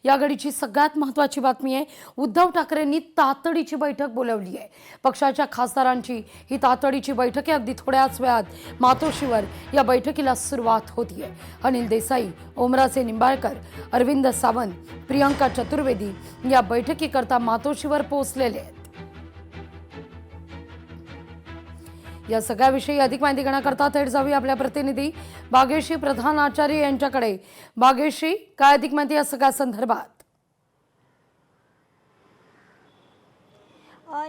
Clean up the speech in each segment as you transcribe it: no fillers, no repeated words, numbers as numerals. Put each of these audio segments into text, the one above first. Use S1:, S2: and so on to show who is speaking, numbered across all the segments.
S1: या घडीची सगळ्यात महत्त्वाची बातमी आहे। उद्धव ठाकरेंनी तातडीची बैठक बोलावली आहे। पक्षाच्या खासदारांची ही तातडीची बैठक आहे। अगदी थोड्याच वेळात मातोश्रीवर या बैठकीला सुरुवात होतीये। अनिल देसाई, ओमराजे निंबाळकर, अरविंद सावंत, प्रियंका चतुर्वेदी या बैठकीकरता मातोश्रीवर पोहोचलेले आहेत। या सगळ्याविषयी अधिक माहिती घेण्याकरता थेट जाऊया आपल्या प्रतिनिधी भाग्यश्री प्रधान आचार्य यांच्याकडे। भाग्यश्री, काय अधिक माहिती या सगळ्या संदर्भात?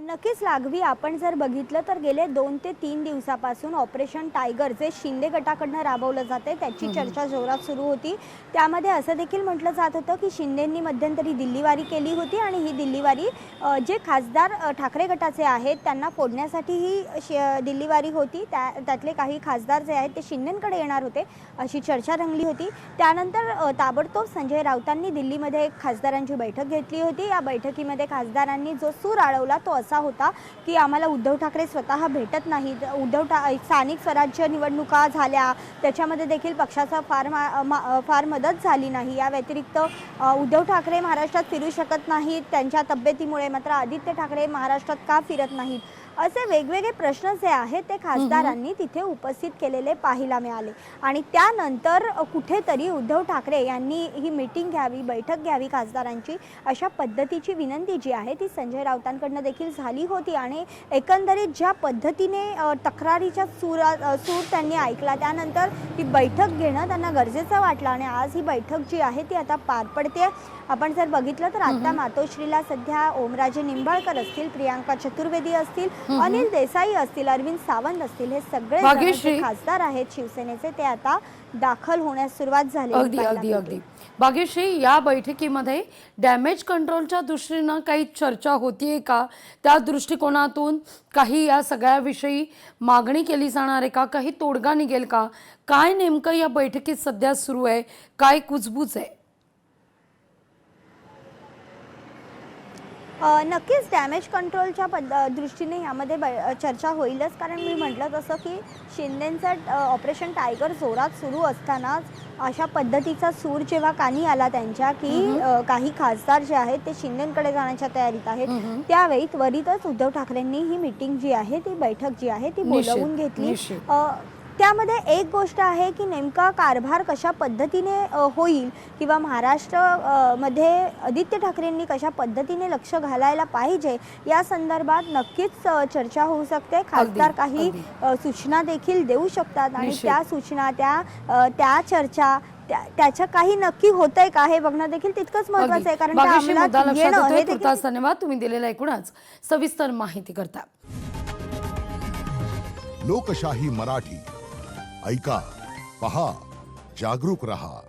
S2: नक्कीच लागवी, आपण जर बघितलं तर गेले 2 ते 3 दिवसापासून ऑपरेशन टायगर जे शिंदे गटाकडून राबवलं जाते त्याची चर्चा जोरात सुरू होती। त्यामध्ये असं देखील म्हटलं जात होतं की शिंदेंनी मध्यंतरी दिल्लीवारी केली होती आणि ही दिल्लीवारी जे खासदार ठाकरे गटाचे आहेत त्यांना फोडण्यासाठी ही दिल्लीवारी होती। त्यातले काही खासदार जे आहेत ते शिंदेंकडे येणार होते अशी चर्चा रंगली होती। त्यानंतर ताबडतोब संजय राऊतांनी दिल्लीमध्ये एक खासदारांची बैठक घेतली होती। या बैठकीमध्ये खासदारांनी जो सूर आळवला तो असा होता की आम्हाला उद्धव ठाकरे स्वतः भेटत नाहीत। स्थानिक स्वराज्य निवडणुका झाल्या त्याच्यामध्ये देखील पक्षाचा फार मदत झाली नाही। या व्यतिरिक्त उद्धव ठाकरे महाराष्ट्रात फिरू शकत नाहीत त्यांच्या तब्येतीमुळे, मात्र आदित्य ठाकरे महाराष्ट्रात का फिरत नाहीत असे वेगवेगळे प्रश्न जे आहेत ते खासदारांनी तिथे उपस्थित केलेले पाहायला मिळाले। आणि त्यानंतर कुठेतरी उद्धव ठाकरे यांनी ही मीटिंग घ्यावी, बैठक घ्यावी खासदारांची अशा पद्धतीची विनंती जी आहे ती संजय राऊतांकडून देखील झाली होती। आणि एकंदरीत ज्या पद्धतीने तक्रारीचा सूर त्यांनी ऐकला त्यानंतर ही बैठक घेणं त्यांना गरजेचं वाटलं आणि आज ही बैठक जी आहे ती आता पार पडते। आपण जर बघितलं तर आता मातोश्रीला सध्या ओमराजे निंबाळकर असतील, प्रियंका चतुर्वेदी असतील, अनिल देसाई असतील, अरविंद सावंत असतील, हे सगळे खासदार आहेत शिवसेनेचे ते आता दाखल होण्यास सुरुवात झाली।
S1: अगदी भाग्यश्री, या बैठकीमध्ये डॅमेज कंट्रोलच्या दृष्टीने काही चर्चा होतीये का? त्या दृष्टिकोनातून काही या सगळ्याविषयी मागणी केली जाणार आहे का? काही तोडगा निघेल का? काय नेमकं या बैठकीत सध्या सुरू आहे? काय कुजबूज आहे?
S2: नक्कीच डॅमेज कंट्रोलच्या दृष्टीने यामध्ये चर्चा होईलच, कारण मी म्हटलं तसं की शिंदेंचं ऑपरेशन टायगर जोरात सुरू असतानाच अशा पद्धतीचा सूर जेव्हा कानी आला त्यांच्या की काही खासदार जे आहेत ते शिंदेंकडे जाण्याच्या तयारीत आहेत, त्यावेळी त्वरितच उद्धव ठाकरेंनी ही मीटिंग जी आहे ती बैठक जी आहे ती बोलावून घेतली। त्यामध्ये एक गोष्ट आहे की नेमका कारभार कशा पद्धतीने होईल किंवा महाराष्ट्र मध्ये आदित्य ठाकरेंनी कशा पद्धतीने लक्ष घालायला पाहिजे या संदर्भात नक्कीच चर्चा होऊ शकते। खासदार काही सूचना देखील देऊ शकतात आणि त्या सूचना त्या चर्चा त्याच्या काही नक्की होतंय का हे बघणं देखील तितकंच महत्त्वाचं आहे, कारण
S1: धन्यवाद तुम्ही दिलेला एकूणच सविस्तर माहिती करता।
S3: लोकशाही मराठी ऐका, पहा, जागरूक रहा।